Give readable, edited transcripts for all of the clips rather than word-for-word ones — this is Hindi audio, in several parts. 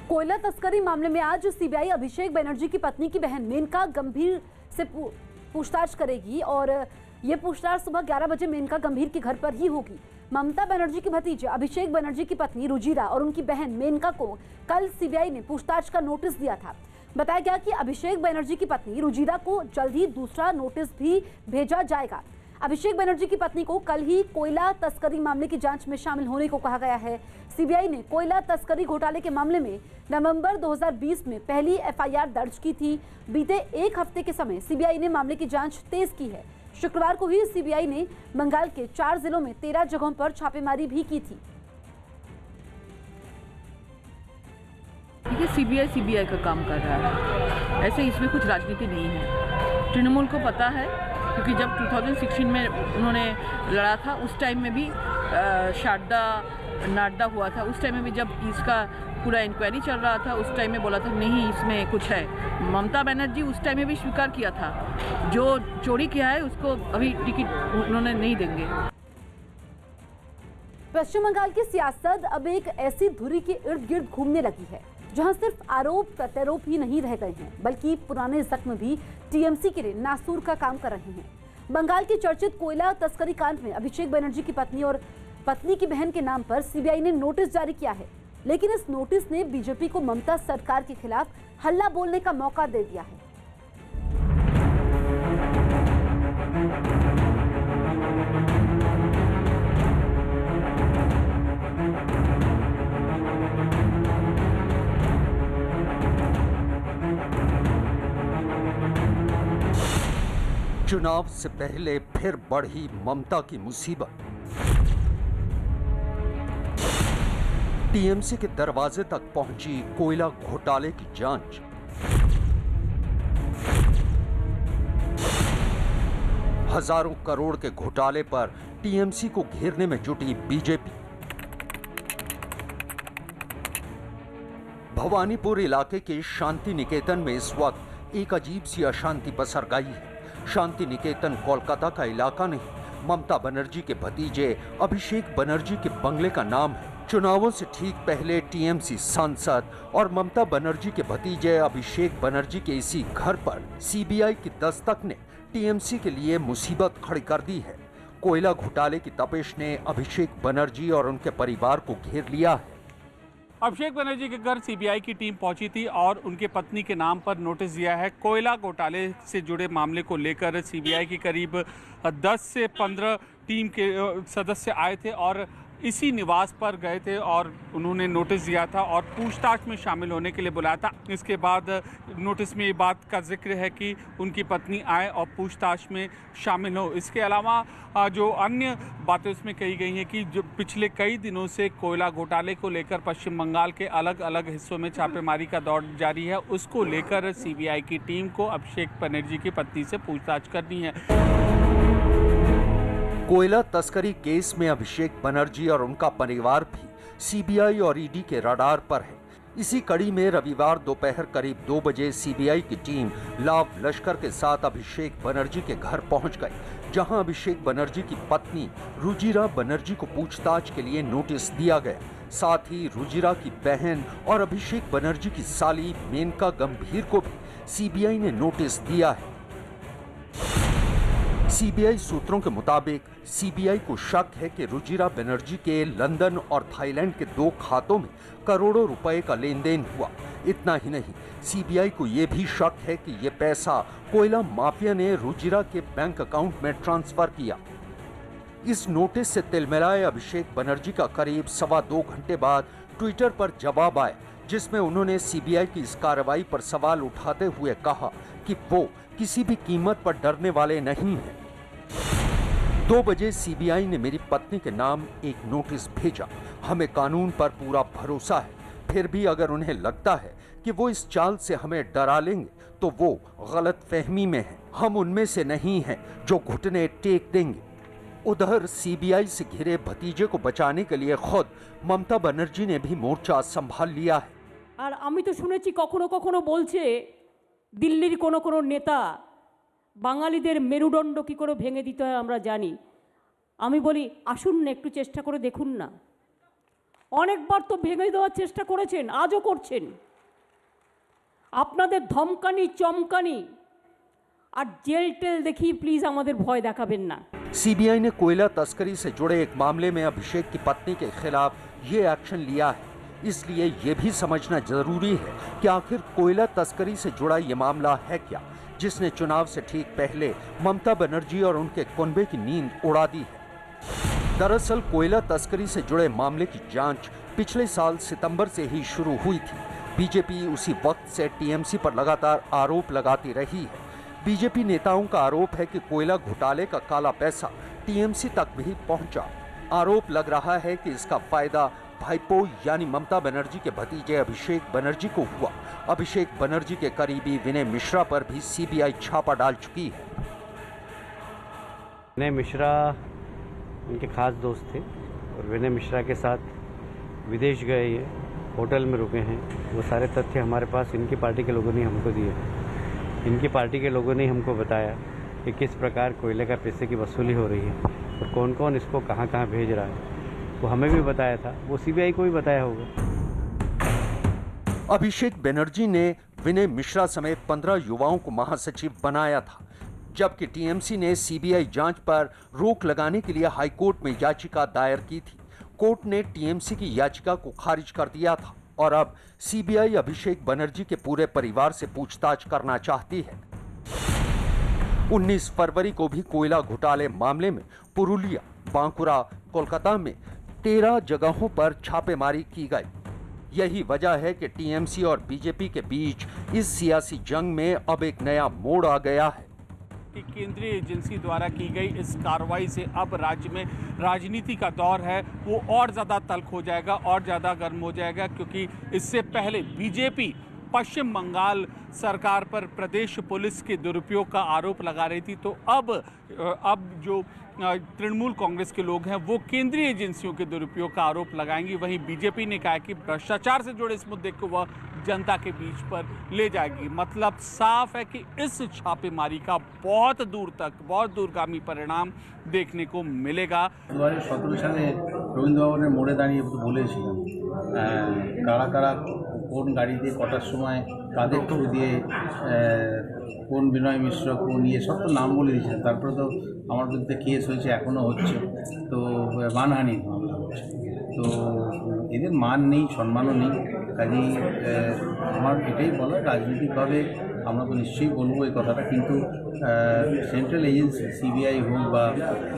कोयला तस्करी मामले में आज सीबीआई अभिषेक बनर्जी की पत्नी की बहन मेनका गंभीर से पूछताछ करेगी और ये पूछताछ सुबह 11 बजे मेनका गंभीर के घर पर ही होगी। ममता बनर्जी के भतीजे अभिषेक बनर्जी की पत्नी रुजिरा और उनकी बहन मेनका को कल सीबीआई ने पूछताछ का नोटिस दिया था। बताया गया कि अभिषेक बनर्जी की पत्नी रुजिरा को जल्द ही दूसरा नोटिस भी भेजा जाएगा। अभिषेक बनर्जी की पत्नी को कल ही कोयला तस्करी मामले की जांच में शामिल होने को कहा गया है। सीबीआई ने कोयला तस्करी घोटाले के मामले में नवंबर 2020 में पहली एफआईआर दर्ज की थी। बीते एक हफ्ते के समय सीबीआई ने मामले की जांच तेज की है। शुक्रवार को ही सीबीआई ने बंगाल के 4 जिलों में 13 जगहों पर छापेमारी भी की थी। देखिए, सीबीआई का काम कर रहा है, ऐसे इसमें कुछ राजनीति नहीं है। तृणमूल को पता है, क्योंकि जब 2016 में उन्होंने लड़ा था, उस टाइम में भी शारदा नाडा हुआ था, उस टाइम में भी जब इसका पूरा इंक्वायरी चल रहा था, उस टाइम में बोला था नहीं इसमें कुछ है। ममता बनर्जी उस टाइम में भी स्वीकार किया था, जो चोरी किया है उसको अभी टिकट उन्होंने नहीं देंगे। पश्चिम बंगाल की सियासत अब एक ऐसी धुरी के इर्द गिर्द घूमने लगी है जहां सिर्फ आरोप प्रत्यारोप ही नहीं रह गए हैं, बल्कि पुराने जख्म भी टीएमसी के लिए नासूर का काम कर रहे हैं। बंगाल के चर्चित कोयला तस्करी कांड में अभिषेक बनर्जी की पत्नी और पत्नी की बहन के नाम पर सीबीआई ने नोटिस जारी किया है, लेकिन इस नोटिस ने बीजेपी को ममता सरकार के खिलाफ हल्ला बोलने का मौका दे दिया है। चुनाव से पहले फिर बढ़ी ममता की मुसीबत। टीएमसी के दरवाजे तक पहुंची कोयला घोटाले की जांच। हजारों करोड़ के घोटाले पर टीएमसी को घेरने में जुटी बीजेपी। भवानीपुर इलाके के शांति निकेतन में इस वक्त एक अजीब सी अशांति पसर गई है। शांति निकेतन कोलकाता का इलाका नहीं, ममता बनर्जी के भतीजे अभिषेक बनर्जी के बंगले का नाम है। चुनावों से ठीक पहले टीएमसी सांसद और ममता बनर्जी के भतीजे अभिषेक बनर्जी के इसी घर पर सीबीआई की दस्तक ने टीएमसी के लिए मुसीबत खड़ी कर दी है। कोयला घोटाले की तपिश ने अभिषेक बनर्जी और उनके परिवार को घेर लिया है। अभिषेक बनर्जी के घर सीबीआई की टीम पहुंची थी और उनके पत्नी के नाम पर नोटिस दिया है। कोयला घोटाले से जुड़े मामले को लेकर सीबीआई की करीब 10 से 15 टीम के सदस्य आए थे और इसी निवास पर गए थे और उन्होंने नोटिस दिया था और पूछताछ में शामिल होने के लिए बुलाया था। इसके बाद नोटिस में ये बात का जिक्र है कि उनकी पत्नी आए और पूछताछ में शामिल हो। इसके अलावा जो अन्य बातें उसमें कही गई हैं कि जो पिछले कई दिनों से कोयला घोटाले को लेकर पश्चिम बंगाल के अलग अलग हिस्सों में छापेमारी का दौर जारी है, उसको लेकर सीबीआई की टीम को अभिषेक बनर्जी की पत्नी से पूछताछ करनी है। कोयला तस्करी केस में अभिषेक बनर्जी और उनका परिवार भी सीबीआई और ईडी के रडार पर है। इसी कड़ी में रविवार दोपहर करीब 2 बजे सीबीआई की टीम लाव लश्कर के साथ अभिषेक बनर्जी के घर पहुंच गई, जहां अभिषेक बनर्जी की पत्नी रुजिरा बनर्जी को पूछताछ के लिए नोटिस दिया गया। साथ ही रुजिरा की बहन और अभिषेक बनर्जी की साली मेनका गंभीर को भी सीबीआई ने नोटिस दिया है। सीबीआई सूत्रों के मुताबिक सीबीआई को शक है कि रुजिरा बनर्जी के लंदन और थाईलैंड के 2 खातों में करोड़ों रुपए का लेन देन हुआ। इतना ही नहीं, सीबीआई को यह भी शक है कि यह पैसा कोयला माफिया ने रुजिरा के बैंक अकाउंट में ट्रांसफर किया। इस नोटिस से तिलमिलाए अभिषेक बनर्जी का करीब 2.25 घंटे बाद ट्विटर पर जवाब आया, जिसमें उन्होंने सीबीआई की इस कार्रवाई पर सवाल उठाते हुए कहा कि वो किसी भी कीमत पर डरने वाले नहीं हैं। 2 बजे सीबीआई ने मेरी पत्नी के नाम एक नोटिस भेजा। हमें कानून पर पूरा भरोसा है, फिर भी अगर उन्हें लगता है कि वो इस चाल से हमें डरा लेंगे तो वो गलत फहमी में हैं। हम उनमें से नहीं हैं जो घुटने टेक देंगे। उधर सीबीआई से घिरे भतीजे को बचाने के लिए खुद ममता बनर्जी ने भी मोर्चा संभाल लिया है। আর আমি তো শুনেছি কখনো কখনো বলছে দিল্লির কোনো নেতা বাঙালিদের মেরুদণ্ড কি করে ভেঙে দিতে হয় আমরা জানি। আমি বলি আসুন না একটু চেষ্টা করে দেখুন না। অনেকবার তো ভেঙে দেওয়ার চেষ্টা করেছেন, আজও করছেন। আপনাদের ধমকানি চমকানি আর জেল টেল দেখি প্লিজ আমাদের ভয় দেখাবেন না। सीबीआई ने कोयला तस्करी से जुड़े एक मामले में अभिषेक की पत्नी के खिलाफ ये एक्शन लिया है, इसलिए ये भी समझना जरूरी है कि आखिर कोयला तस्करी से जुड़ा ये मामला है क्या, जिसने चुनाव से ठीक पहले ममता बनर्जी और उनके कुनबे की नींद उड़ा दी है। दरअसल कोयला तस्करी से जुड़े मामले की जांच पिछले साल सितंबर से ही शुरू हुई थी। बीजेपी उसी वक्त से टीएमसी पर लगातार आरोप लगाती रही है। बीजेपी नेताओं का आरोप है कि कोयला घोटाले का काला पैसा टीएमसी तक भी पहुंचा। आरोप लग रहा है कि इसका फायदा भाईपो यानी ममता बनर्जी के भतीजे अभिषेक बनर्जी को हुआ। अभिषेक बनर्जी के करीबी विनय मिश्रा पर भी सीबीआई छापा डाल चुकी है। विनय मिश्रा उनके खास दोस्त थे और विनय मिश्रा के साथ विदेश गए हैं, होटल में रुके हैं। वो सारे तथ्य हमारे पास इनकी पार्टी के लोगों ने हमको दिए। इनकी पार्टी के लोगों ने हमको बताया कि किस प्रकार कोयले का पैसे की वसूली हो रही है और कौन कौन इसको कहाँ कहाँ भेज रहा है। वो हमें भी बताया था, वो सीबीआई को भी बताया होगा। अभिषेक बनर्जी ने विनय मिश्रा समेत 15 युवाओं को महासचिव बनाया था, जबकि टीएमसी ने सीबीआई जांच पर रोक लगाने के लिए हाईकोर्ट में याचिका दायर की थी। कोर्ट ने टीएमसी की याचिका को खारिज कर दिया था और अब सीबीआई अभिषेक बनर्जी के पूरे परिवार से पूछताछ करना चाहती है। 19 फरवरी को भी कोयला घोटाले मामले में पुरुलिया, बांकुरा, कोलकाता में 13 जगहों पर छापेमारी की गई। यही वजह है कि टीएमसी और बीजेपी के बीच इस सियासी जंग में अब एक नया मोड़ आ गया है। कि केंद्रीय एजेंसी द्वारा की गई इस कार्रवाई से अब राज्य में राजनीति का दौर है वो और ज़्यादा तल्ख हो जाएगा और ज़्यादा गर्म हो जाएगा, क्योंकि इससे पहले बीजेपी पश्चिम बंगाल सरकार पर प्रदेश पुलिस के दुरुपयोग का आरोप लगा रही थी। तो अब जो तृणमूल कांग्रेस के लोग हैं वो केंद्रीय एजेंसियों के दुरुपयोग का आरोप लगाएंगी। वहीं बीजेपी ने कहा कि भ्रष्टाचार से जुड़े इस मुद्दे को वह जनता के बीच पर ले जाएगी। मतलब साफ है कि इस छापेमारी का बहुत दूरगामी परिणाम देखने को मिलेगा। 2017 সালে রবীন্দ্র ভবনের মোড়ে দাঁড়িয়ে বলেছিলাম কারা কারা কোন গাড়ি দিয়ে কটার সময় কাদের থ্রু দিয়ে কোন বিনয় মিশ্র কোন ইয়ে সব তো নাম বলে দিয়েছিলেন। তারপরে তো আমার বিরুদ্ধে কেস হয়েছে, এখনও হচ্ছে, তো মানহানি মামলা হচ্ছে। তো এদের মান নেই, সম্মানও নেই। কাজেই আমার এটাই বলা, রাজনৈতিকভাবে আমরা তো নিশ্চয়ই বলবো এই কথাটা, কিন্তু সেন্ট্রাল এজেন্সি সিবিআই হোক বা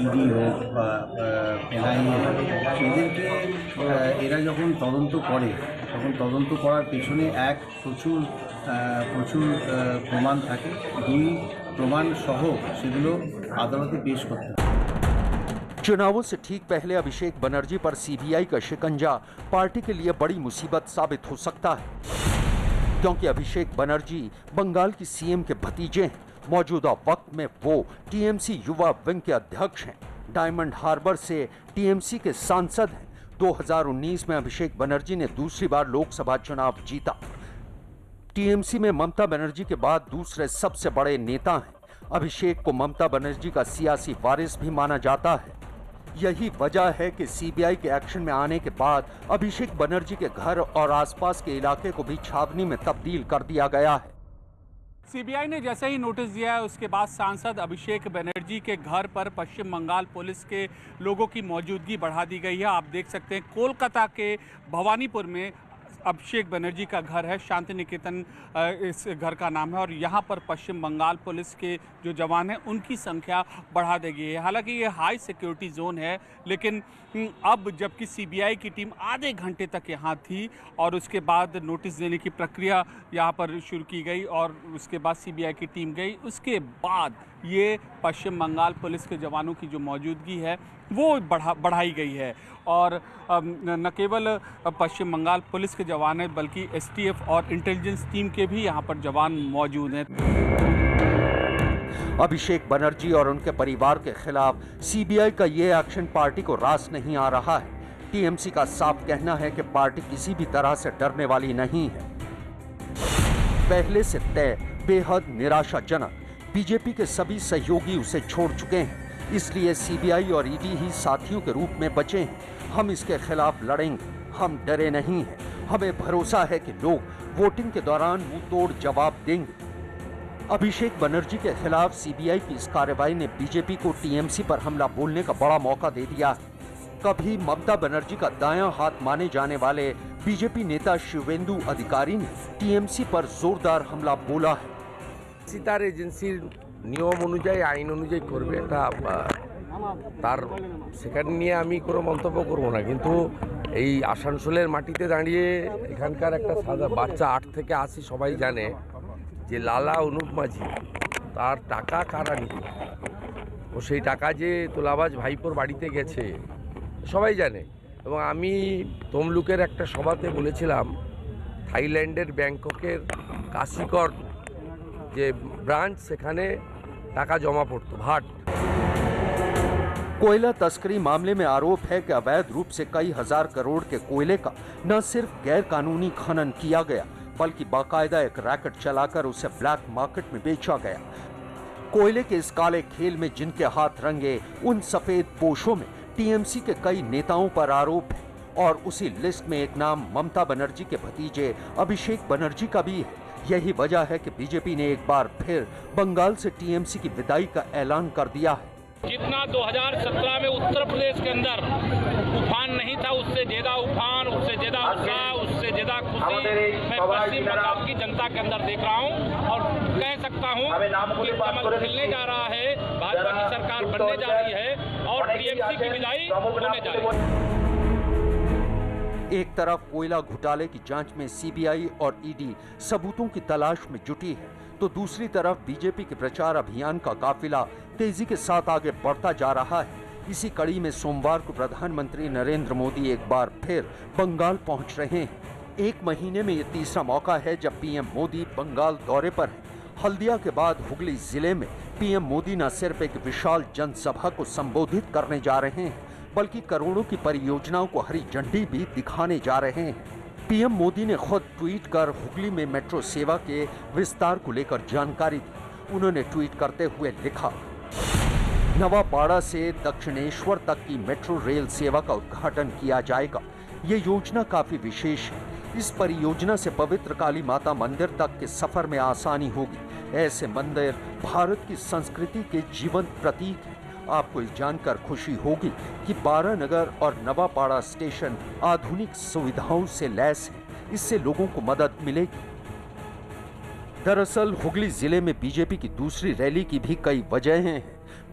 ইডি হোক বা এনআইএ হোক, এদেরকে এরা যখন তদন্ত করে তখন তদন্ত করার পেছনে এক প্রচুর প্রমাণ থাকে, দুই প্রমাণ সহ সেগুলো আদালতে পেশ করতে হয়। चुनावों से ठीक पहले अभिषेक बनर्जी पर सीबीआई का शिकंजा पार्टी के लिए बड़ी मुसीबत साबित हो सकता है, क्योंकि अभिषेक बनर्जी बंगाल की सीएम के भतीजे हैं। मौजूदा वक्त में वो टीएमसी युवा विंग के अध्यक्ष हैं, डायमंड हार्बर से टीएमसी के सांसद हैं। 2019 में अभिषेक बनर्जी ने दूसरी बार लोकसभा चुनाव जीता। टीएमसी में ममता बनर्जी के बाद दूसरे सबसे बड़े नेता हैं। अभिषेक को ममता बनर्जी का सियासी वारिस भी माना जाता है। यही वजह है कि सीबीआई के एक्शन में आने के बाद अभिषेक बनर्जी के घर और आसपास के इलाके को भी छावनी में तब्दील कर दिया गया है। सीबीआई ने जैसे ही नोटिस दिया है उसके बाद सांसद अभिषेक बनर्जी के घर पर पश्चिम बंगाल पुलिस के लोगों की मौजूदगी बढ़ा दी गई है। आप देख सकते हैं कोलकाता के भवानीपुर में अभिषेक बनर्जी का घर है, शांति निकेतन इस घर का नाम है, और यहाँ पर पश्चिम बंगाल पुलिस के जो जवान हैं उनकी संख्या बढ़ा दी गई है। हालांकि ये हाई सिक्योरिटी जोन है, लेकिन अब जबकि सीबीआई की टीम आधे घंटे तक यहाँ थी और उसके बाद नोटिस देने की प्रक्रिया यहाँ पर शुरू की गई और उसके बाद सीबीआई की टीम गई, उसके बाद ये पश्चिम बंगाल पुलिस के जवानों की जो मौजूदगी है वो बढ़ाई गई है। और न केवल पश्चिम बंगाल पुलिस के जवान हैं बल्कि एसटीएफ और इंटेलिजेंस टीम के भी यहाँ पर जवान मौजूद हैं। अभिषेक बनर्जी और उनके परिवार के खिलाफ सीबीआई का ये एक्शन पार्टी को रास नहीं आ रहा है। टीएमसी का साफ कहना है कि पार्टी किसी भी तरह से डरने वाली नहीं है। पहले से तय बेहद निराशाजनक, बीजेपी के सभी सहयोगी उसे छोड़ चुके हैं, इसलिए सीबीआई और ईडी ही साथियों के रूप में बचे हैं। हम इसके खिलाफ लड़ेंगे, हम डरे नहीं हैं। हमें भरोसा है कि लोग वोटिंग के दौरान मुंह तोड़ जवाब देंगे। अभिषेक बनर्जी के खिलाफ सीबीआई की इस कार्रवाई ने बीजेपी को टीएमसी पर हमला बोलने का बड़ा मौका दे दिया। कभी ममता बनर्जी का दायां हाथ माने जाने वाले बीजेपी नेता शिवेंदु अधिकारी ने टीएमसी पर जोरदार हमला बोला है। তার এজেন্সির নিয়ম অনুযায়ী আইন অনুযায়ী করবে, এটা তার সেখানে নিয়ে আমি কোনো মন্তব্য করব না। কিন্তু এই আসানসোলের মাটিতে দাঁড়িয়ে এখানকার একটা সাদা বাচ্চা 8 থেকে 80 সবাই জানে যে লালা অনুপ মাঝি তার টাকা কারা নিত, ও সেই টাকা যে তোলাবাজ ভাইপোর বাড়িতে গেছে সবাই জানে। এবং আমি তমলুকের একটা সভাতে বলেছিলাম থাইল্যান্ডের ব্যাংককের কাশিকর যে ব্রাঞ্চ সেখানে টাকা জমা পড়তো ভাট। कोयला तस्करी मामले में आरोप है कि अवैध रूप से कई हजार करोड़ के कोयले का न सिर्फ गैर कानूनी खनन किया गया बल्कि बाकायदा एक रैकेट चलाकर उसे ब्लैक मार्केट में बेचा गया। कोयले के इस काले खेल में जिनके हाथ रंगे उन सफेद पोशों में टीएमसी के कई नेताओं पर आरोप है और उसी लिस्ट में एक नाम ममता बनर्जी के भतीजे अभिषेक बनर्जी का भी है। यही वजह है कि बीजेपी ने एक बार फिर बंगाल से टीएमसी की विदाई का ऐलान कर दिया है। जितना 2017 में उत्तर प्रदेश के अंदर उफान नहीं था, उससे ज्यादा उफान, उससे ज्यादा उत्साह, उससे ज्यादा खुशी मैं पश्चिम बंगाल की जनता के अंदर देख रहा हूं और कह सकता हूं कि कमल खिलने जा रहा है, भाजपा की सरकार बनने जा रही है और टीएमसी की विदाई होने जा रही है। एक तरफ कोयला घोटाले की जांच में सीबीआई और ईडी सबूतों की तलाश में जुटी है, तो दूसरी तरफ बीजेपी के प्रचार अभियान का काफिला तेजी के साथ आगे बढ़ता जा रहा है। इसी कड़ी में सोमवार को प्रधानमंत्री नरेंद्र मोदी एक बार फिर बंगाल पहुंच रहे हैं। एक महीने में ये तीसरा मौका है जब पीएम मोदी बंगाल दौरे पर हैं। हल्दिया के बाद हुगली जिले में पीएम मोदी न सिर्फ एक विशाल जनसभा को संबोधित करने जा रहे हैं बल्कि करोड़ों की परियोजनाओं को हरी झंडी भी दिखाने जा रहे हैं। पीएम मोदी ने खुद ट्वीट कर हुगली में मेट्रो सेवा के विस्तार को लेकर जानकारी दी। उन्होंने ट्वीट करते हुए लिखा, नवापाड़ा से दक्षिणेश्वर तक की मेट्रो रेल सेवा का उद्घाटन किया जाएगा। ये योजना काफी विशेष है। इस परियोजना से पवित्र काली माता मंदिर तक के सफर में आसानी होगी। ऐसे मंदिर भारत की संस्कृति के जीवंत प्रतीक हैं। आपको ये जानकर खुशी होगी कि बारानगर और नवापाड़ा स्टेशन आधुनिक सुविधाओं से लैस है। इससे लोगों को मदद मिलेगी। दरअसल हुगली जिले में बीजेपी की दूसरी रैली की भी कई वजहें हैं।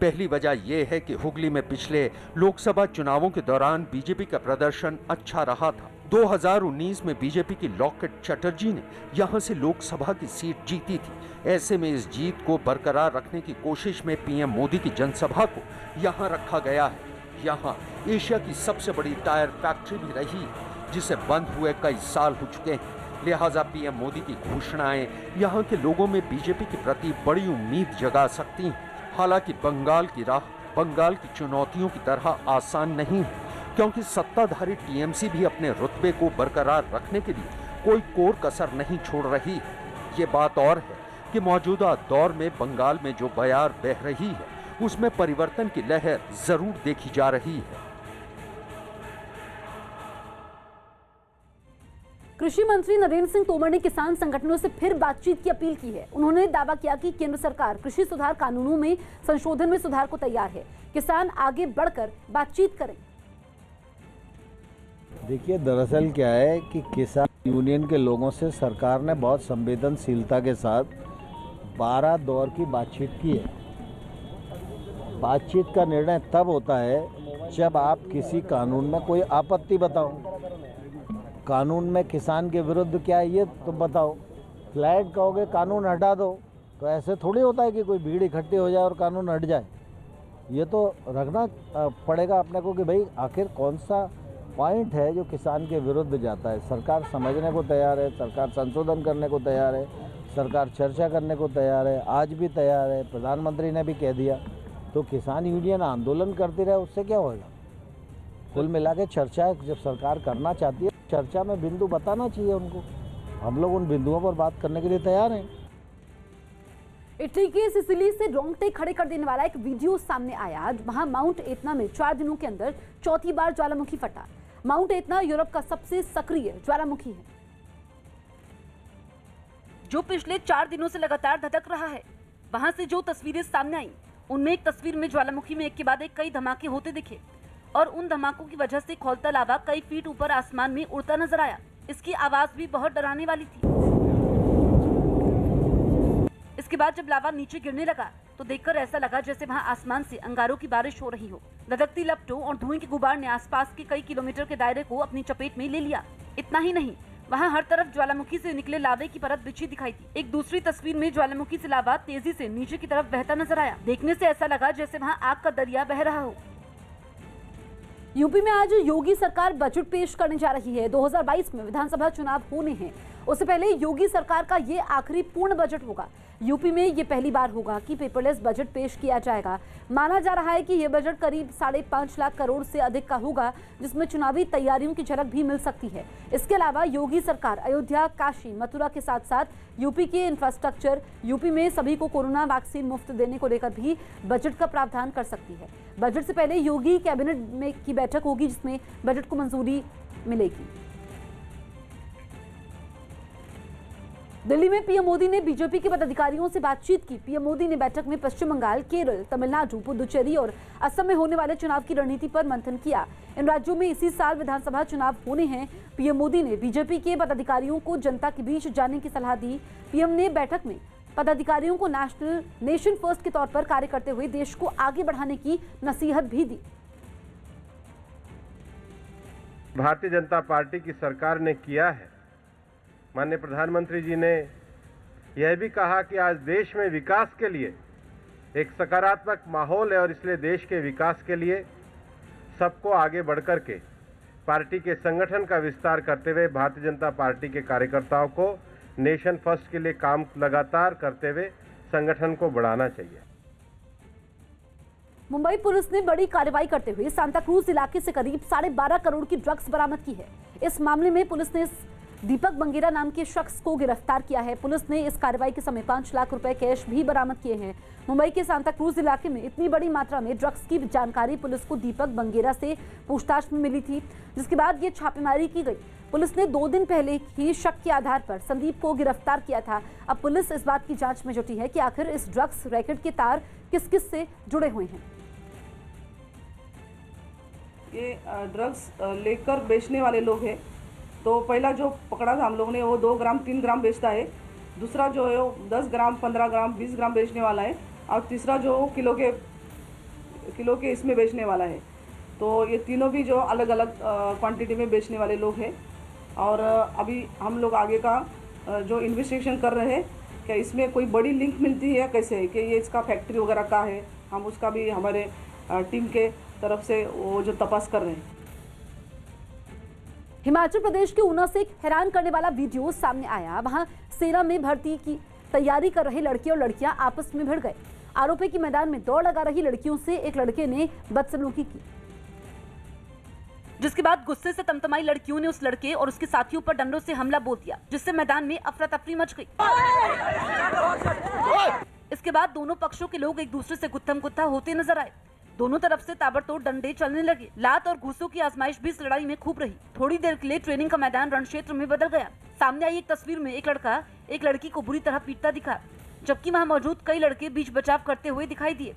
पहली वजह यह है कि हुगली में पिछले लोकसभा चुनावों के दौरान बीजेपी का प्रदर्शन अच्छा रहा था। 2019 में बीजेपी की लॉकेट चटर्जी ने यहां से लोकसभा की सीट जीती थी। ऐसे में इस जीत को बरकरार रखने की कोशिश में पीएम मोदी की जनसभा को यहां रखा गया है। यहां एशिया की सबसे बड़ी टायर फैक्ट्री भी रही है जिसे बंद हुए कई साल हो चुके हैं। लिहाजा पीएम मोदी की घोषणाएं यहां के लोगों में बीजेपी के प्रति बड़ी उम्मीद जगा सकती हैं। हालांकि बंगाल की राह बंगाल की चुनौतियों की तरह आसान नहीं है, क्योंकि सत्ताधारी टीएमसी भी अपने रुतबे को बरकरार रखने के लिए कोई कोर कसर नहीं छोड़ रही है। ये बात और है कि मौजूदा दौर में बंगाल में जो बयार बह रही है उसमें परिवर्तन की लहर जरूर देखी जा रही है। कृषि मंत्री नरेंद्र सिंह तोमर ने किसान संगठनों से फिर बातचीत की अपील की है। उन्होंने दावा किया कि केंद्र सरकार कृषि सुधार कानूनों में संशोधन में सुधार को तैयार है। किसान आगे बढ़कर बातचीत करें। देखिए, दरअसल क्या है कि किसान यूनियन के लोगों से सरकार ने बहुत संवेदनशीलता के साथ 12 दौर की बातचीत की है। बातचीत का निर्णय तब होता है जब आप किसी कानून में कोई आपत्ति बताओ। कानून में किसान के विरुद्ध क्या है ये तुम बताओ। फ्लैट कहोगे कानून हटा दो, तो ऐसे थोड़ी होता है कि कोई भीड़ इकट्ठी हो जाए और कानून हट जाए। ये तो रखना पड़ेगा अपने को कि भाई आखिर कौन सा पॉइंट है जो किसान के विरुद्ध जाता है। सरकार समझने को तैयार है, सरकार संशोधन करने को तैयार है, सरकार चर्चा करने को तैयार है, आज भी तैयार है। प्रधानमंत्री ने भी कह दिया, तो किसान यूनियन आंदोलन करती रहे, उससे क्या होगा। कुल मिला के चर्चा जब सरकार करना चाहती है, चर्चा में बिंदु बताना चाहिए उनको। हम लोग उन बिंदुओं पर बात करने के लिए तैयार हैं। इटली के सिसिली से रोंगटे खड़े कर देने वाला एक वीडियो सामने आया। वहां माउंट एतना में 4 दिनों के अंदर चौथी बार ज्वालामुखी फटा। माउंट एतना यूरोप का सबसे सक्रिय ज्वालामुखी है जो पिछले 4 दिनों से लगातार धधक रहा है। वहां से जो तस्वीरें सामने आई उनमें एक तस्वीर में ज्वालामुखी में एक के बाद एक कई धमाके होते दिखे और उन धमाकों की वजह से खौलता लावा कई फीट ऊपर आसमान में उड़ता नजर आया। इसकी आवाज भी बहुत डराने वाली थी। इसके बाद जब लावा नीचे गिरने लगा तो देखकर ऐसा लगा जैसे वहां आसमान से अंगारों की बारिश हो रही हो। धधकती लपटों और धुएं के गुबार ने आसपास के कई किलोमीटर के दायरे को अपनी चपेट में ले लिया। इतना ही नहीं, वहां हर तरफ ज्वालामुखी से निकले लावे की परत बिछी दिखाई दी। एक दूसरी तस्वीर में ज्वालामुखी से लावा तेजी से नीचे की तरफ बहता नजर आया। देखने से ऐसा लगा जैसे वहां आग का दरिया बह रहा हो। यूपी में आज योगी सरकार बजट पेश करने जा रही है। 2022 में विधानसभा चुनाव होने हैं। उससे पहले योगी सरकार का ये आखिरी पूर्ण बजट होगा। यूपी में ये पहली बार होगा कि पेपरलेस बजट पेश किया जाएगा। माना जा रहा है कि ये बजट करीब 5.5 लाख करोड़ से अधिक का होगा, जिसमें चुनावी तैयारियों की झलक भी मिल सकती है। इसके अलावा योगी सरकार अयोध्या, काशी, मथुरा के साथ साथ यूपी के इंफ्रास्ट्रक्चर, यूपी में सभी को कोरोना वैक्सीन मुफ्त देने को लेकर भी बजट का प्रावधान कर सकती है। बजट से पहले योगी कैबिनेट में की बैठक होगी जिसमें बजट को मंजूरी मिलेगी। दिल्ली में पीएम मोदी ने बीजेपी के पदाधिकारियों से बातचीत की। पीएम मोदी ने बैठक में पश्चिम बंगाल, केरल, तमिलनाडु, पुदुचेरी और असम में होने वाले चुनाव की रणनीति पर मंथन किया। इन राज्यों में इसी साल विधानसभा चुनाव होने हैं। पीएम मोदी ने बीजेपी के पदाधिकारियों को जनता के बीच जाने की सलाह दी। पीएम ने बैठक में पदाधिकारियों को नेशन फर्स्ट के तौर पर कार्य करते हुए देश को आगे बढ़ाने की नसीहत भी दी। भारतीय जनता पार्टी की सरकार ने किया है। माननीय प्रधानमंत्री जी ने यह भी कहा कि आज देश में विकास के लिए एक सकारात्मक माहौल है और इसलिए देश के विकास के लिए सबको आगे बढ़कर के पार्टी के संगठन का विस्तार करते हुए भारतीय जनता पार्टी के कार्यकर्ताओं को नेशन फर्स्ट के लिए काम लगातार करते हुए संगठन को बढ़ाना चाहिए। मुंबई पुलिस ने बड़ी कार्रवाई करते हुए सांता क्रूज इलाके से करीब 12.5 करोड़ की ड्रग्स बरामद की है। इस मामले में पुलिस ने दीपक बंगेरा नाम के शख्स को गिरफ्तार किया है। पुलिस ने इस कार्रवाई के समय 5 लाख रुपए कैश भी बरामद किए हैं। मुंबई के सांता क्रूज इलाके में इतनी बड़ी मात्रा में ड्रग्स की जानकारी पुलिस को दीपक बंगेरा से पूछताछ में मिली थी, जिसके बाद ये छापेमारी की गई। पुलिस ने 2 दिन पहले ही शक के आधार पर संदीप को गिरफ्तार किया था। अब पुलिस इस बात की जांच में जुटी है कि आखिर इस ड्रग्स रैकेट के तार किस किस से जुड़े हुए हैं। ये ड्रग्स लेकर बेचने वाले लोग हैं। तो पहला जो पकड़ा था हम लोगों ने वो 2 ग्राम 3 ग्राम बेचता है। दूसरा जो है वो 10 ग्राम 15 ग्राम 20 ग्राम बेचने वाला है और तीसरा जो किलो के इसमें बेचने वाला है। तो ये तीनों भी जो अलग अलग क्वांटिटी में बेचने वाले लोग हैं। और अभी हम लोग आगे का जो इन्वेस्टिगेशन कर रहे हैं क्या इसमें कोई बड़ी लिंक मिलती है कैसे है कि ये इसका फैक्ट्री वगैरह का है, हम उसका भी हमारे टीम के तरफ से वो जो तपास कर रहे हैं। हिमाचल प्रदेश के ऊना से एक हैरान करने वाला वीडियो सामने आया। वहां सेना में भर्ती की तैयारी कर रहे लड़के और लड़कियां आपस में भिड़ गए। आरोप है कि मैदान में दौड़ लगा रही लड़कियों से एक लड़के ने बदसलूकी की, जिसके बाद गुस्से से तमतमाई लड़कियों ने उस लड़के और उसके साथियों पर डंडों से हमला बोल दिया, जिससे मैदान में अफरा तफरी मच गई। इसके बाद दोनों पक्षों के लोग एक दूसरे से गुत्थम गुत्था होते नजर आए। दोनों तरफ से ताबड़तोड़ डंडे चलने लगे। लात और घूसों की आजमाइश भी इस लड़ाई में खूब रही। थोड़ी देर के लिए ट्रेनिंग का मैदान रण क्षेत्र में बदल गया। सामने आई एक तस्वीर में एक लड़का एक लड़की को बुरी तरह पीटता दिखा, जबकि वहां मौजूद कई लड़के बीच बचाव करते हुए दिखाई दिए।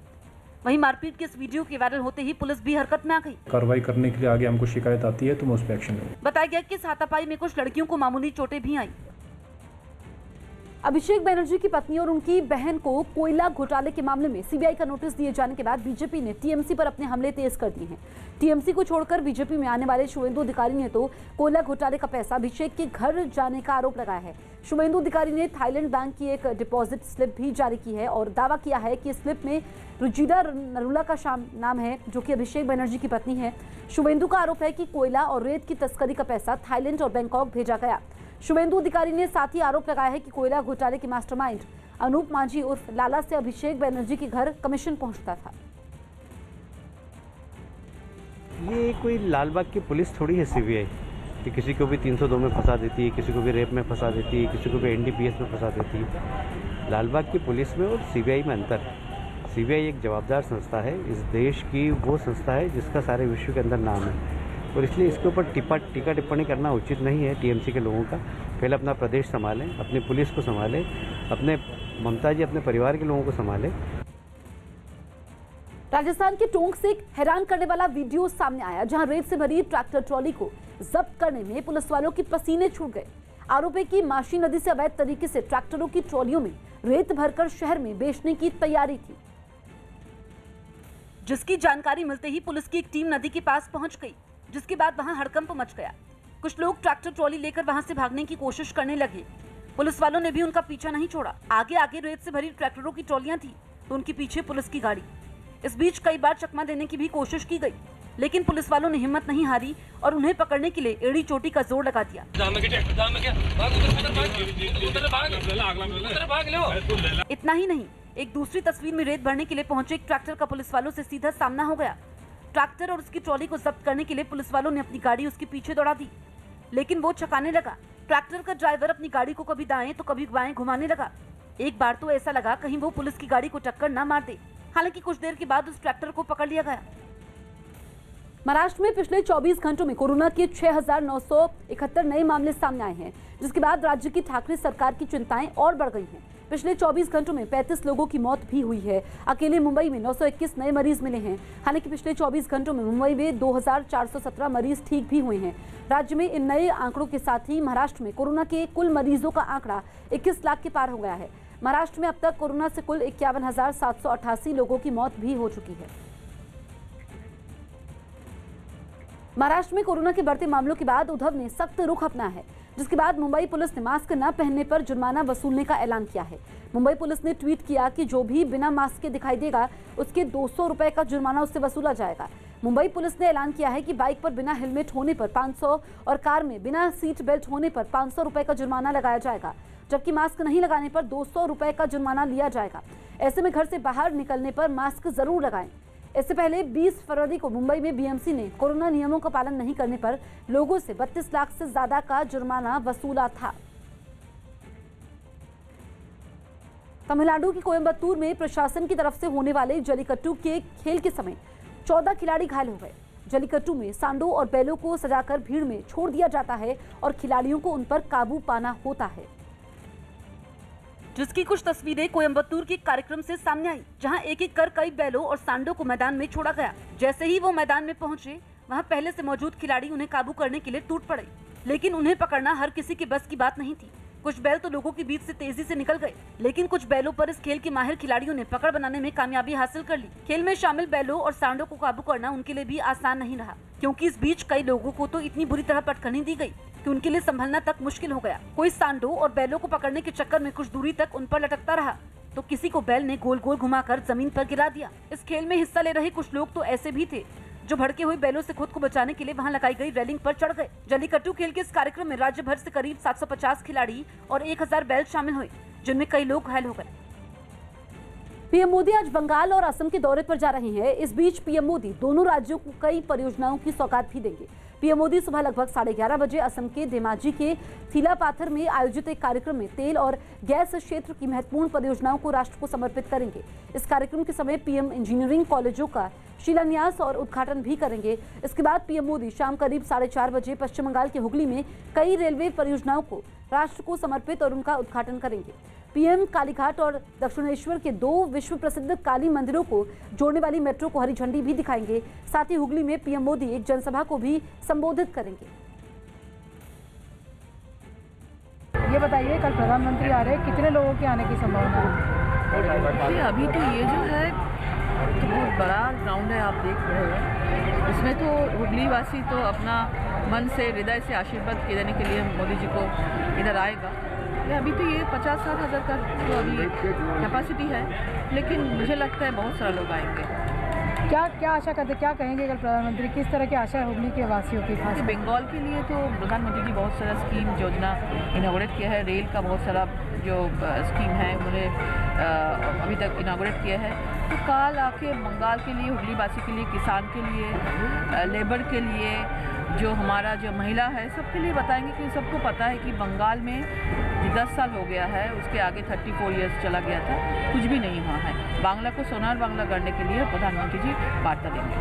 वहीं मारपीट के इस वीडियो के वायरल होते ही पुलिस भी हरकत में आ गई। कार्रवाई करने के लिए आगे हमको शिकायत आती है तो हम उस पर एक्शन लेंगे। बताया गया कि इस हाथापाई में कुछ लड़कियों को मामूली चोटें भी आई। अभिषेक बनर्जी की पत्नी और उनकी बहन को कोयला घोटाले के मामले में सीबीआई का नोटिस दिए जाने के बाद बीजेपी ने टीएमसी पर अपने हमले तेज कर दिए हैं। टीएमसी को छोड़कर बीजेपी में आने वाले शुवेंदु अधिकारी ने तो कोयला घोटाले का पैसा अभिषेक के घर जाने का आरोप लगाया है। शुवेंदु अधिकारी ने थाईलैंड बैंक की एक डिपॉजिट स्लिप भी जारी की है और दावा किया है कि स्लिप में रुजिरा नरूला का नाम है, जो कि अभिषेक बनर्जी की पत्नी है। शुवेंदु का आरोप है कि कोयला और रेत की तस्करी का पैसा थाईलैंड और बैंकॉक भेजा गया। शुवेंदु अधिकारी ने साथ ही आरोप लगाया है कि कोयला घोटाले के मास्टरमाइंड अनूप मांझी उर्फ लाला से अभिषेक बनर्जी के घर कमीशन पहुंचता था। ये कोई लालबाग की पुलिस थोड़ी है सीबीआई कि किसी को भी 302 में फंसा देती है, किसी को भी रेप में फंसा देती है, किसी को भी एनडीपीएस में फंसा देती है। लालबाग की पुलिस में और सीबीआई में अंतर है। सीबीआई एक जवाबदार संस्था है, इस देश की वो संस्था है जिसका सारे विश्व के अंदर नाम है। और इसलिए इसके ऊपर टीका टिप्पणी करना उचित नहीं है टीएमसी के लोगों का। पहले अपना प्रदेश संभालें, अपनी पुलिस को संभालें, अपने ममता जी अपने परिवार के लोगों को संभालें। राजस्थान के टोंक से एक हैरान करने वाला वीडियो सामने आया, जहां रेत से भरी ट्रैक्टर ट्रॉली को जब्त करने में पुलिस वालों की पसीने छूट गए। आरोप है कि माशी नदी से अवैध तरीके से ट्रैक्टरों की ट्रॉलियों में रेत भरकर शहर में बेचने की तैयारी थी, जिसकी जानकारी मिलते ही पुलिस की एक टीम नदी के पास पहुंच गई, जिसके बाद वहां हड़कंप मच गया। कुछ लोग ट्रैक्टर ट्रॉली लेकर वहां से भागने की कोशिश करने लगे। पुलिस वालों ने भी उनका पीछा नहीं छोड़ा। आगे आगे रेत से भरी ट्रैक्टरों की ट्रॉलियां थी तो उनके पीछे पुलिस की गाड़ी। इस बीच कई बार चकमा देने की भी कोशिश की गई, लेकिन पुलिस वालों ने हिम्मत नहीं हारी और उन्हें पकड़ने के लिए एड़ी चोटी का जोर लगा दिया। इतना ही नहीं, एक दूसरी तस्वीर में रेत भरने के लिए पहुंचे एक ट्रैक्टर का पुलिस वालों से सीधा सामना हो गया। ट्रैक्टर और उसकी ट्रॉली को जब्त करने के लिए पुलिस वालों ने अपनी गाड़ी उसके पीछे दौड़ा दी, लेकिन वो चकाने लगा। ट्रैक्टर का ड्राइवर अपनी गाड़ी को कभी दाएं तो कभी बाएं घुमाने लगा। एक बार तो ऐसा लगा कहीं वो पुलिस की गाड़ी को टक्कर न मार दे। हालांकि कुछ देर के बाद उस ट्रैक्टर को पकड़ लिया गया। महाराष्ट्र में पिछले 24 घंटों में कोरोना के 6,971 नए मामले सामने आए हैं, जिसके बाद राज्य की ठाकरे सरकार की चिंताएं और बढ़ गई हैं। पिछले 24 घंटों में 35 लोगों की मौत भी हुई है। अकेले मुंबई में 921 नए मरीज मिले हैं। हालांकि पिछले 24 घंटों में मुंबई में 2,417 मरीज ठीक भी हुए हैं। राज्य में इन नए आंकड़ों के साथ ही महाराष्ट्र में कोरोना के कुल मरीजों का आंकड़ा 21 लाख के पार हो गया है। महाराष्ट्र में अब तक कोरोना से कुल 51,788 लोगों की मौत भी हो चुकी है। महाराष्ट्र में कोरोना के बढ़ते मामलों के बाद उद्धव ने सख्त रुख अपनाया है, जिसके बाद मुंबई पुलिस ने मास्क न पहनने पर जुर्माना वसूलने का ऐलान किया है। मुंबई पुलिस ने ट्वीट किया कि जो भी बिना मास्क के दिखाई देगा उसके 200 रुपए का जुर्माना उससे वसूला जाएगा। मुंबई पुलिस ने ऐलान किया है कि बाइक पर बिना हेलमेट होने पर 500 और कार में बिना सीट बेल्ट होने पर 500 रुपए का जुर्माना लगाया जाएगा, जबकि मास्क नहीं लगाने पर 200 रुपए का जुर्माना लिया जाएगा। ऐसे में घर से बाहर निकलने पर मास्क जरूर लगाएं। इससे पहले 20 फरवरी को मुंबई में बीएमसी ने कोरोना नियमों का पालन नहीं करने पर लोगों से 32 लाख से ज्यादा का जुर्माना वसूला था। तमिलनाडु की कोयम्बतूर में प्रशासन की तरफ से होने वाले जल्लीकट्टू के खेल के समय 14 खिलाड़ी घायल हो गए। जल्लीकट्टू में सांडों और बैलों को सजाकर भीड़ में छोड़ दिया जाता है और खिलाड़ियों को उन पर काबू पाना होता है, जिसकी कुछ तस्वीरें कोयम्बतूर के कार्यक्रम से सामने आई, जहां एक एक कर कई बैलों और सांडों को मैदान में छोड़ा गया। जैसे ही वो मैदान में पहुंचे, वहां पहले से मौजूद खिलाड़ी उन्हें काबू करने के लिए टूट पड़े, लेकिन उन्हें पकड़ना हर किसी के बस की बात नहीं थी। कुछ बैल तो लोगों के बीच से तेजी से निकल गए, लेकिन कुछ बैलों पर इस खेल के माहिर खिलाड़ियों ने पकड़ बनाने में कामयाबी हासिल कर ली। खेल में शामिल बैलों और सांडों को काबू करना उनके लिए भी आसान नहीं रहा, क्योंकि इस बीच कई लोगों को तो इतनी बुरी तरह पटखनी दी गई कि उनके लिए संभलना तक मुश्किल हो गया। कोई सांडों और बैलों को पकड़ने के चक्कर में कुछ दूरी तक उन पर लटकता रहा, तो किसी को बैल ने गोल गोल घुमाकर जमीन पर गिरा दिया। इस खेल में हिस्सा ले रहे कुछ लोग तो ऐसे भी थे जो भड़के हुए बैलों से खुद को बचाने के लिए वहां लगाई गई रेलिंग पर चढ़ गए। जल्लीकट्टू खेल के इस कार्यक्रम में राज्य भर से करीब 750 खिलाड़ी और 1000 बैल शामिल हुए, जिनमें कई लोग घायल हो गए। पीएम मोदी आज बंगाल और असम के दौरे पर जा रहे हैं। इस बीच पीएम मोदी दोनों राज्यों को कई परियोजनाओं की सौगात भी देंगे। पीएम मोदी सुबह लगभग 11:30 बजे असम के धेमाजी के थिलापाथर में आयोजित एक कार्यक्रम में तेल और गैस क्षेत्र की महत्वपूर्ण परियोजनाओं को राष्ट्र को समर्पित करेंगे। इस कार्यक्रम के समय पीएम इंजीनियरिंग कॉलेजों का शिलान्यास और उद्घाटन भी करेंगे। इसके बाद पीएम मोदी शाम करीब 4:30 बजे पश्चिम बंगाल के हुगली में कई रेलवे परियोजनाओं को राष्ट्र को समर्पित और उनका उद्घाटन करेंगे। पीएम कालीघाट और दक्षिणेश्वर के 2 विश्व प्रसिद्ध काली मंदिरों को जोड़ने वाली मेट्रो को हरी झंडी भी दिखाएंगे। साथ ही हुगली में पीएम मोदी एक जनसभा को भी संबोधित करेंगे। ये बताइए, कल प्रधानमंत्री आ रहे हैं, कितने लोगों के आने की संभावना है? अभी तो ये जो है तो बहुत बड़ा ग्राउंड है, आप देख रहे हो। इसमें तो हुगली वासी तो अपना मन से हृदय से आशीर्वाद देने के लिए मोदी जी को इधर आएगा। अभी तो ये 50-60 हज़ार का तो अभी कैपेसिटी है, लेकिन मुझे लगता है बहुत सारे लोग आएंगे। क्या आशा करते, क्या कहेंगे कल प्रधानमंत्री, किस तरह की आशा है हुगली के वासियों की? खास बंगाल के लिए तो प्रधानमंत्री जी बहुत सारा स्कीम योजना इनागोरेट किया है। रेल का बहुत सारा जो स्कीम है उन्होंने अभी तक इनागोरेट किया है। तो कल आके बंगाल के लिए, हुगली वासी के लिए, किसान के लिए, लेबर के लिए, जो हमारा जो महिला है, सबके लिए बताएंगे कि सबको पता है कि बंगाल में जो 10 साल हो गया है, उसके आगे 34 ईयर्स चला गया था, कुछ भी नहीं हुआ है। बांग्ला को सोनार बांग्ला करने के लिए प्रधानमंत्री जी वार्ता देंगे।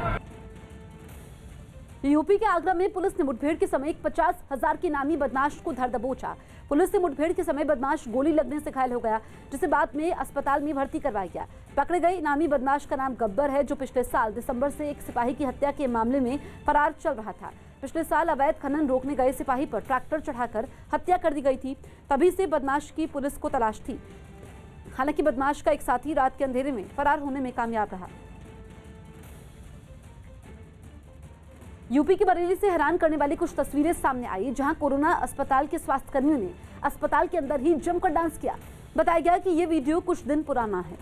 यूपी के आगरा में पुलिस ने मुठभेड़ के समय एक 50,000 के इनामी बदमाश को धर दबोचा। पुलिस ने मुठभेड़ के समय बदमाश गोली लगने से घायल हो गया, जिसे बाद में अस्पताल में भर्ती करवाया गया। पकड़े गए इनामी बदमाश का नाम गब्बर है, जो पिछले साल दिसंबर से एक सिपाही की हत्या के मामले में फरार चल रहा था। पिछले साल अवैध खनन रोकने गए सिपाही पर ट्रैक्टर चढ़ाकर हत्या कर दी गई थी। तभी से बदमाश की पुलिस को तलाश थी। हालांकि बदमाश का एक साथी रात के अंधेरे में फरार होने में कामयाब रहा। यूपी के बरेली से हैरान करने वाली कुछ तस्वीरें सामने आई, जहां कोरोना अस्पताल के स्वास्थ्यकर्मियों ने अस्पताल के अंदर ही जमकर डांस किया। बताया गया कि ये वीडियो कुछ दिन पुराना है,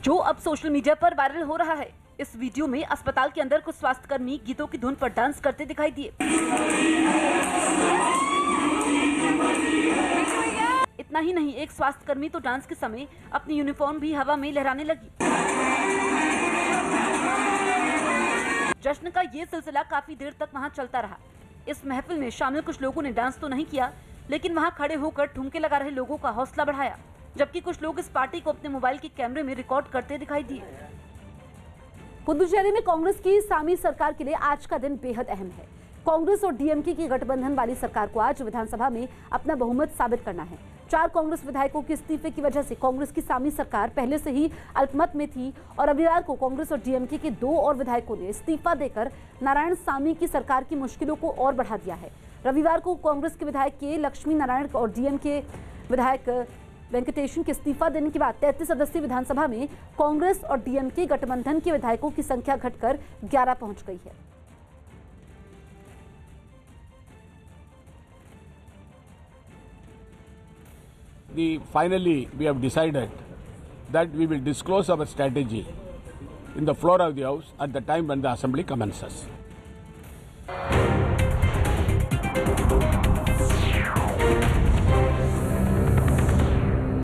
जो अब सोशल मीडिया पर वायरल हो रहा है। इस वीडियो में अस्पताल के अंदर कुछ स्वास्थ्यकर्मी गीतों की धुन पर डांस करते दिखाई दिए। इतना ही नहीं, एक स्वास्थ्यकर्मी तो डांस के समय अपनी यूनिफॉर्म भी हवा में लहराने लगी। जश्न का ये सिलसिला काफी देर तक वहां चलता रहा। इस महफिल में शामिल कुछ लोगों ने डांस तो नहीं किया, लेकिन वहां खड़े होकर ठुमके लगा रहे लोगों का हौसला बढ़ाया, जबकि कुछ लोग इस पार्टी को अपने मोबाइल के कैमरे में रिकॉर्ड करते दिखाई दिए। पुदुचेरी में कांग्रेस की सामी सरकार के लिए आज का दिन बेहद अहम है। कांग्रेस और डीएमके की गठबंधन वाली सरकार को आज विधानसभा में अपना बहुमत साबित करना है। 4 कांग्रेस विधायकों के इस्तीफे की वजह से कांग्रेस की सामी सरकार पहले से ही अल्पमत में थी और रविवार को कांग्रेस और डीएमके के 2 और विधायकों ने इस्तीफा देकर नारायण सामी की सरकार की मुश्किलों को और बढ़ा दिया है। रविवार को कांग्रेस के विधायक के लक्ष्मी नारायण और डीएमके विधायक वेंकटेशन के इस्तीफा देने के बाद 33 सदस्यीय विधानसभा में कांग्रेस और डीएमके गठबंधन के विधायकों की संख्या घटकर 11 पहुंच गई है। Finally, we have decided that we will disclose our strategy in the floor of the House at the time when the Assembly commences.